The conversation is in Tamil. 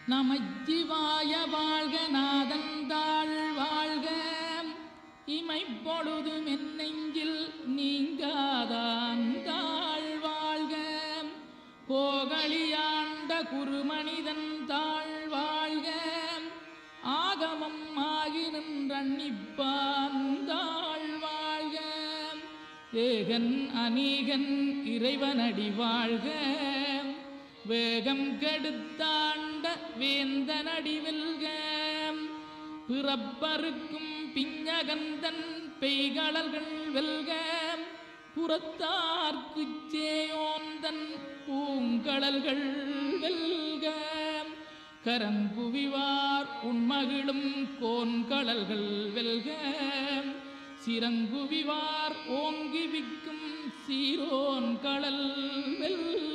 நமச்சிவாய வாழ்க நாதந்தாள் வாழ்க இமைப்பொழுதும் என் நெஞ்சில் நீங்காதாந்தாள் வாழ்க கோகலியாண்ட குருமனிதன் தாழ் வாழ்க ஆகமம் ஆகி நின்றன்னிப்பாந்தாள் வாழ்க ஏகன் அநீகன் இறைவனடி வாழ்க வேகம் கெடுத்தாண்ட வேந்தனடி வெல்க பிறப்பருக்கும் பிஞகந்தன் பெய்களர்கள் வெல்க புறத்தார்க்குச் சேயோந்தன் பூங்கடல்கள் வெல்க கரங்குவிவார் உண்மகிழும் கோன்கடல்கள் வெல்க சிறங்குவிவார் ஓங்கி விக்கும் சீரோன் கடல் வெல்க